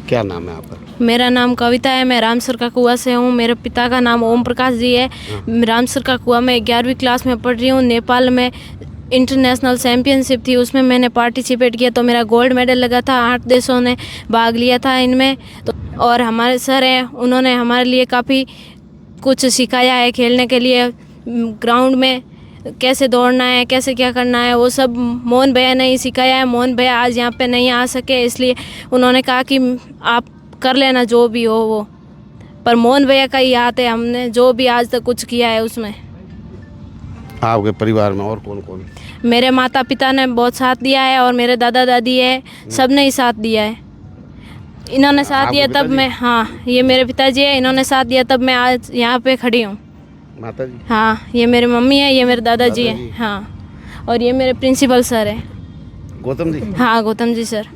क्या नाम है आपका? मेरा नाम कविता है। मैं रामसर का कुआं से हूँ। मेरे पिता का नाम ओम प्रकाश जी है। रामसर का कुआं में 11वीं क्लास में पढ़ रही हूँ। नेपाल में इंटरनेशनल चैम्पियनशिप थी, उसमें मैंने पार्टिसिपेट किया तो मेरा गोल्ड मेडल लगा था। 8 देशों ने भाग लिया था इनमें। तो और हमारे सर हैं, उन्होंने हमारे लिए काफ़ी कुछ सिखाया है खेलने के लिए। ग्राउंड में कैसे दौड़ना है, कैसे क्या करना है, वो सब मोहन भैया ने ही सिखाया है। मोहन भैया आज यहाँ पे नहीं आ सके, इसलिए उन्होंने कहा कि आप कर लेना जो भी हो वो। पर मोहन भैया का ही हाथ है, हमने जो भी आज तक कुछ किया है उसमें। आपके परिवार में और कौन कौन? मेरे माता पिता ने बहुत साथ दिया है और मेरे दादा दादी है, सब ने ही साथ दिया है। इन्होंने साथ दिया तब मैं, हाँ ये मेरे पिताजी है, इन्होंने साथ दिया तब मैं आज यहाँ पे खड़ी हूँ। माता जी? हाँ, ये मेरे मम्मी है, ये मेरे दादाजी है। हाँ, और ये मेरे प्रिंसिपल सर है। गौतम जी? हाँ, गौतम जी सर।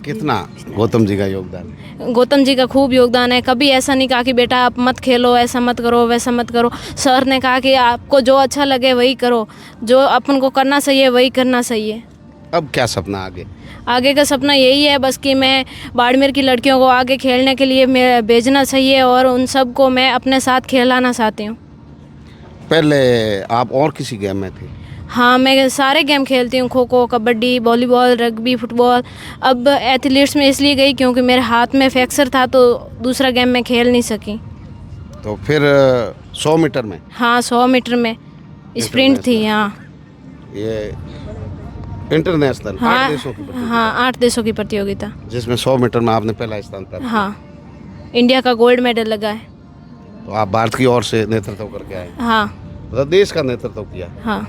कितना गौतम जी का योगदान है? गौतम जी का खूब योगदान है। कभी ऐसा नहीं कहा कि बेटा आप मत खेलो, ऐसा मत करो, वैसा मत करो। सर ने कहा कि आपको जो अच्छा लगे वही करो, जो अपन को करना चाहिए वही करना चाहिए। अब क्या सपना आगे? आगे का सपना यही है बस कि मैं बाड़मेर की लड़कियों को आगे खेलने के लिए मैं भेजना चाहिए और उन सब को मैं अपने साथ खेलाना चाहती हूँ। पहले आप और किसी गेम में थे? हाँ, मैं सारे गेम खेलती हूँ, kho kho, kabaddi, volleyball, rugby, football. अब एथलीट्स में इसलिए गई क्योंकि मेरे हाथ में फ्रैक्चर था तो दूसरा गेम में खेल नहीं सकी। तो फिर 100 मीटर में? हाँ, 100 मीटर में स्प्रिंट थी। हाँ, ये इंटरनेशनल हाँ, 8 देशों की प्रतियोगिता? हाँ, 8 देशों की प्रतियोगिता, जिसमें 100 मीटर में आपने पहला स्थान प्राप्त किया। हाँ, इंडिया का गोल्ड मेडल लगा है। तो आप भारत की ओर से नेतृत्व करके आए? हाँ, मतलब देश का नेतृत्व किया। हाँ।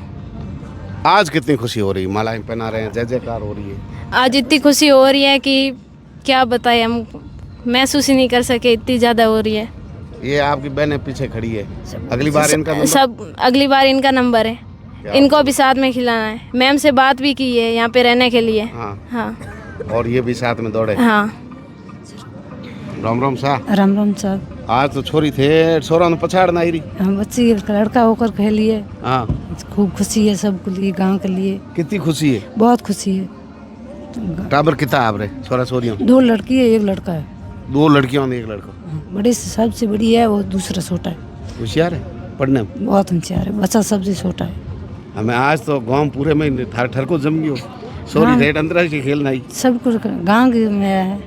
आज कितनी खुशी हो रही है? मालाएं पहना रहे हैं, जय जयकार हो रही है। आज इतनी खुशी हो रही है कि क्या बताएं, हम महसूस ही नहीं कर सके, इतनी ज़्यादा हो रही है। ये आपकी बहनें पीछे खड़ी है, अगली बार इनका नंबर? सब अगली बार इनका नंबर है, इनको भी साथ में खिलाना है। मैम से बात भी की है यहाँ पे रहने के लिए। हाँ, हाँ, और ये भी साथ में दौड़े? हाँ। राम राम साहब। राम राम साहब। आज तो छोरी थे, छोरा ने पछाड़ ना रही। हम बच्ची लड़का होकर खेलिए। हाँ, खूब खुशी है सबके लिए, गांव के लिए। कितनी खुशी है? बहुत खुशी है। टाबर कितना आप रहे? छोरा छोरियों? 2 लड़की है, 1 लड़का है। 2 लड़कियों ने 1 लड़का। बड़ी सबसे बड़ी है, वो दूसरा छोटा है। होशियार है पढ़ने में? बहुत होशियार है, बच्चा सबसे छोटा है। हमें आज तो गांव पूरे में ठर को जम गयो। सोरी रेट अंतरराष्ट्रीय खेलना ही सब कुछ गाँव में है,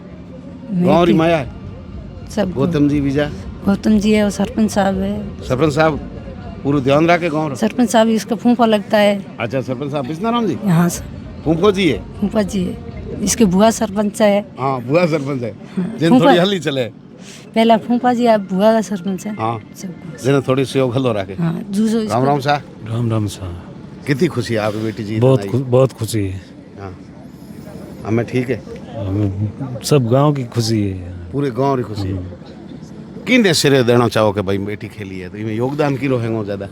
गाँव री माया है। सब गौतम जी विजा? गौतम जी है, और सरपंच साहब है। सरपंच साहब पूरा ध्यान रखे गाँव? सरपंच साहब इसका फूफा लगता है। अच्छा, सरपंच साहब बिस्नाराम जी यहाँ से फूफो जी है? फूफा जी है, इसके बुआ सरपंच है। हाँ, बुआ सरपंच है, जिन थोड़ी हल्ली चले। पहला फूफा जी, अब बुआ का सरपंच है। हाँ, जिन्हें थोड़ी सहयोग हल्लो रखे। हाँ, राम राम साहब। राम राम साहब। कितनी खुशी है आपकी बेटी जी? बहुत खुशी है। हाँ, हमें ठीक है, हमें सब गांव की खुशी है, पूरे गांव की खुशी है। किन श्रेय देना चाहो कि भाई बेटी खेली है तो इनमें योगदान की रहेंगे ज्यादा?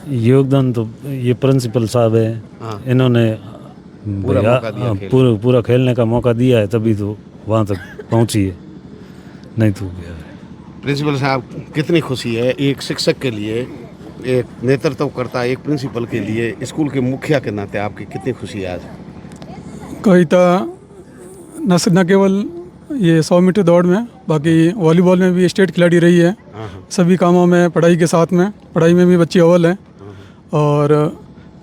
योगदान तो ये प्रिंसिपल साहब है। हाँ, इन्होंने पूरा मौका दिया खेलने। पूरा खेलने का मौका दिया है, तभी तो वहाँ तक पहुँची है, नहीं तो गया है। प्रिंसिपल साहब, कितनी खुशी है एक शिक्षक के लिए, एक नेतृत्व करता एक प्रिंसिपल के लिए, स्कूल के मुखिया के नाते आपकी कितनी खुशी है आज? कविता न केवल ये 100 मीटर दौड़ में, बाकी वॉलीबॉल में भी स्टेट खिलाड़ी रही है। सभी कामों में, पढ़ाई के साथ में, पढ़ाई में भी बच्ची अव्वल है और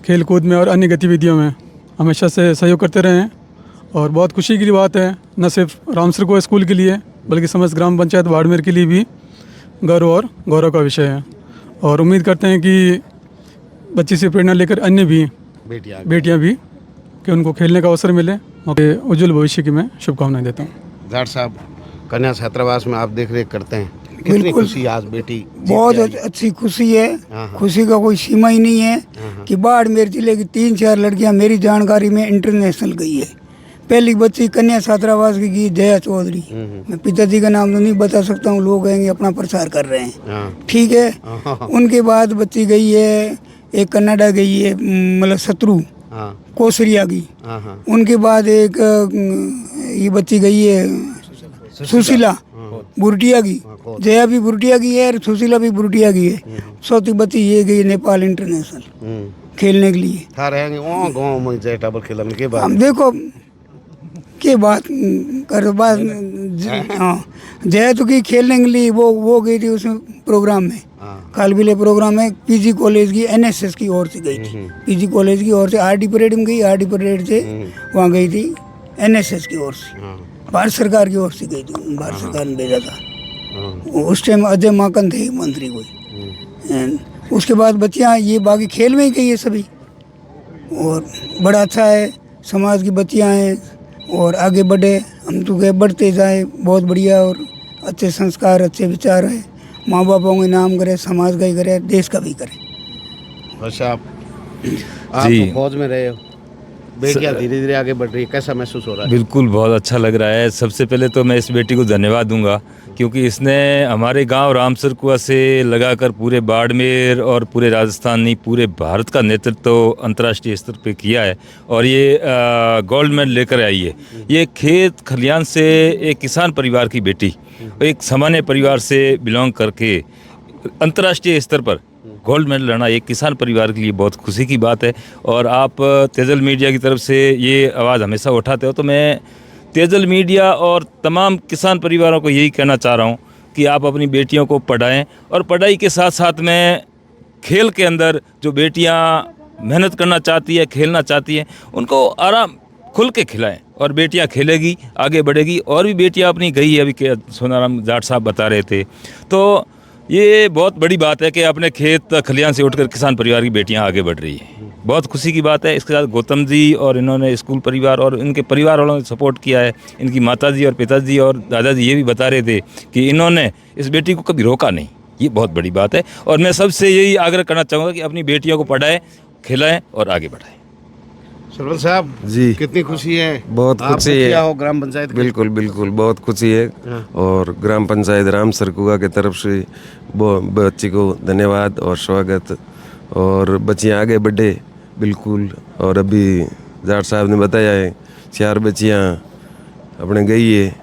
खेल कूद में और अन्य गतिविधियों में हमेशा से सहयोग करते रहे हैं। और बहुत खुशी की बात है, न सिर्फ रामसर को स्कूल के लिए बल्कि समस्त ग्राम पंचायत बाड़मेर के लिए भी गर्व और गौरव का विषय है। और उम्मीद करते हैं कि बच्ची से प्रेरणा लेकर अन्य भी बेटियां भी कि उनको खेलने का अवसर मिले और उज्जवल भविष्य की मैं शुभकामनाएं देता हूँ। जाट साहब, कन्या छात्रावास में आप देख रेख करते हैं, कितनी खुशी आज बेटी? बहुत अच्छी खुशी है, खुशी का कोई सीमा ही नहीं है कि बाड़मेर जिले की 3-4 लड़कियां मेरी जानकारी में इंटरनेशनल गई है। पहली बच्ची कन्या छात्रावास की गई जया चौधरी। मैं पिताजी का नाम तो नहीं बता सकता हूँ, लोग कहेंगे अपना प्रचार कर रहे हैं, ठीक है। उनके बाद बच्ची गई है, एक कनाडा गई है, मतलब शत्रु कोसरिया की। उनके बाद एक ये बच्ची गई है सुशीला बुरटिया की। जया भी बुरटिया की है और सुशीला भी बुरटिया की है। चौथी बच्ची ये गई नेपाल इंटरनेशनल खेलने के लिए। गाँव में खेलने के बाद हम देखो के बात कर बात हाँ जय तो की खेलने के लिए वो गई थी उसमें प्रोग्राम में, कालबिले प्रोग्राम में पीजी कॉलेज की एनएसएस की ओर से गई थी। पीजी कॉलेज की ओर से आरडी परेड में गई, आरडी परेड से वहाँ गई थी एनएसएस की ओर से, भारत सरकार की ओर से गई थी, भारत सरकार ने भेजा था। उस टाइम अजय माकन थे मंत्री कोई। उसके बाद बच्चियाँ ये बाकी खेल में ही गई है सभी, और बड़ा अच्छा है, समाज की बच्चियाँ हैं और आगे बढ़े, हम तो गए बढ़ते जाए, बहुत बढ़िया। और अच्छे संस्कार, अच्छे विचार है, माँ बापों के नाम करे, समाज का ही करे, देश का भी करे। अच्छा आप तो फौज में रहे हो, बेटियां धीरे धीरे आगे बढ़ रही है, कैसा महसूस हो रहा है? बिल्कुल बहुत अच्छा लग रहा है। सबसे पहले तो मैं इस बेटी को धन्यवाद दूंगा क्योंकि इसने हमारे गांव रामसर कुआं से लगाकर पूरे बाड़मेर और पूरे राजस्थान नहीं पूरे भारत का नेतृत्व अंतर्राष्ट्रीय स्तर पे किया है और ये गोल्ड मेडल लेकर आई है। ये खेत खलियान से एक किसान परिवार की बेटी, एक सामान्य परिवार से बिलोंग करके अंतर्राष्ट्रीय स्तर पर गोल्ड मेडल लाना एक किसान परिवार के लिए बहुत खुशी की बात है। और आप तेजल मीडिया की तरफ से ये आवाज़ हमेशा उठाते हो, तो मैं तेजल मीडिया और तमाम किसान परिवारों को यही कहना चाह रहा हूँ कि आप अपनी बेटियों को पढ़ाएं और पढ़ाई के साथ साथ में खेल के अंदर जो बेटियाँ मेहनत करना चाहती है, खेलना चाहती हैं, उनको आराम खुल के खिलाएं और बेटियाँ खेलेगी, आगे बढ़ेगी। और भी बेटियाँ अपनी गई है, अभी सोनाराम जाट साहब बता रहे थे, तो ये बहुत बड़ी बात है कि अपने खेत खलियान से उठकर किसान परिवार की बेटियां आगे बढ़ रही हैं, बहुत खुशी की बात है। इसके साथ गौतम जी और इन्होंने स्कूल परिवार और इनके परिवार वालों ने सपोर्ट किया है। इनकी माताजी और पिताजी और दादाजी ये भी बता रहे थे कि इन्होंने इस बेटी को कभी रोका नहीं, ये बहुत बड़ी बात है। और मैं सबसे यही आग्रह करना चाहूँगा कि अपनी बेटियों को पढ़ाएं, खिलाएं और आगे बढ़ाएं। सरपंच साहब जी कितनी खुशी है? बहुत आप खुशी है। मुखिया हो ग्राम पंचायत के। बिल्कुल बिल्कुल बहुत खुशी है। और ग्राम पंचायत रामसर कुआं की तरफ से बच्ची को धन्यवाद और स्वागत। और बच्चियाँ आगे बढ़े बिल्कुल। और अभी जाट साहब ने बताया है 4 बच्चियाँ अपने गई है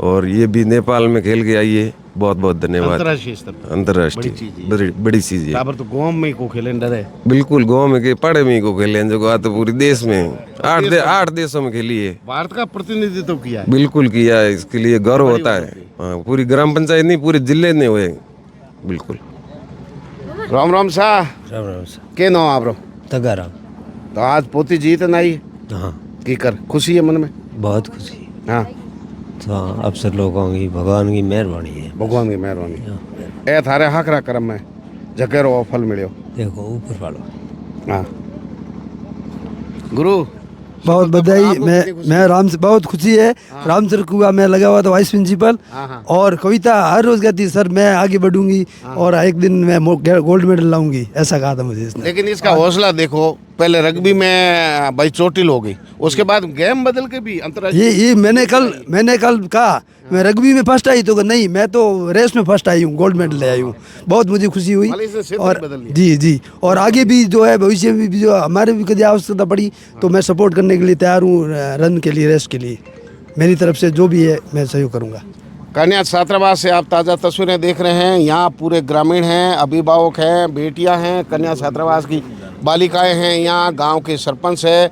और ये भी नेपाल में खेल के आई है। बहुत बहुत धन्यवाद। अंतर्राष्ट्रीय स्तर पर अंतर्राष्ट्रीय बड़ी चीज है। ताबर तो गांव में को खेले डर है। बिल्कुल गांव में के पड़े में को खेले जो तो पूरे देश में 8 देशों में खेली है। भारत का प्रतिनिधित्व किया है। बिल्कुल किया है, इसके लिए गर्व होता है। हाँ, पूरी ग्राम पंचायत नहीं पूरे जिले ने हुए। बिल्कुल। राम राम शाह। राम राम साहब के नाम आप रो? तगाराम। तो आज पोती जीत नहीं हाँ की कर खुशी है मन में? बहुत खुशी। हाँ तो हाँ, अफसर लोगों की भगवान की मेहरबानी है। भगवान की मेहरबानी। ए थारे हाकरा करम में जकेरो फल मिलियो। देखो ऊपर वालो। हाँ गुरु बहुत बधाई। मैं राम से बहुत खुशी है। रामसर कुआं में लगा हुआ था वाइस प्रिंसिपल और कविता हर रोज कहती सर मैं आगे बढ़ूंगी और एक दिन मैं गोल्ड मेडल लाऊंगी, ऐसा कहा था मुझे इसने। लेकिन इसका हौसला देखो, पहले रग्बी में भाई चोटिल हो गई, उसके बाद गेम बदल के भी अंतर्राष्ट्रीय। ये मैंने कल कहा मैं रग्बी में फर्स्ट आई तो नहीं, मैं तो रेस में फर्स्ट आई हूँ, गोल्ड मेडल ले आई हूँ। बहुत मुझे खुशी हुई। और जी और आगे भी जो है भविष्य में भी जो हमारे भी कभी आवश्यकता पड़ी तो मैं सपोर्ट करने के लिए तैयार हूँ। रन के लिए, रेस के लिए मेरी तरफ से जो भी है मैं सहयोग करूँगा। कन्या छात्रावास से आप ताज़ा तस्वीरें देख रहे हैं। यहाँ पूरे ग्रामीण हैं, अभिभावक हैं, बेटियां हैं, कन्या छात्रावास की बालिकाएं हैं। यहाँ गांव के सरपंच है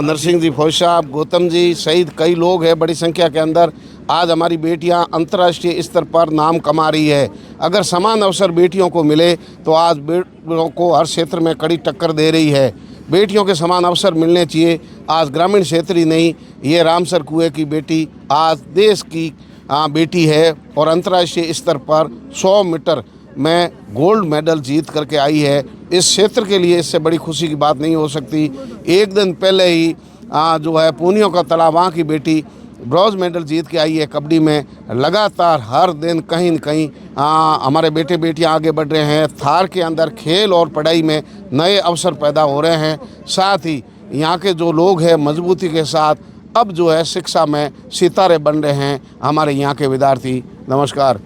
नरसिंह जी फौज साहब, गौतम जी सहित कई लोग हैं बड़ी संख्या के अंदर। आज हमारी बेटियां अंतर्राष्ट्रीय स्तर पर नाम कमा रही है। अगर समान अवसर बेटियों को मिले तो आज बेटियों को हर क्षेत्र में कड़ी टक्कर दे रही है। बेटियों के समान अवसर मिलने चाहिए। आज ग्रामीण क्षेत्र ही नहीं, ये रामसर कुएं की बेटी आज देश की बेटी है और अंतर्राष्ट्रीय स्तर पर 100 मीटर में गोल्ड मेडल जीत करके आई है। इस क्षेत्र के लिए इससे बड़ी खुशी की बात नहीं हो सकती। एक दिन पहले ही जो है पूनियों का तालाब वहाँ की बेटी ब्रॉन्ज मेडल जीत के आई है कबड्डी में। लगातार हर दिन कहीं न कहीं हमारे बेटे बेटियां आगे बढ़ रहे हैं। थार के अंदर खेल और पढ़ाई में नए अवसर पैदा हो रहे हैं। साथ ही यहाँ के जो लोग हैं मजबूती के साथ अब जो है शिक्षा में सितारे बन रहे हैं हमारे यहाँ के विद्यार्थी। नमस्कार।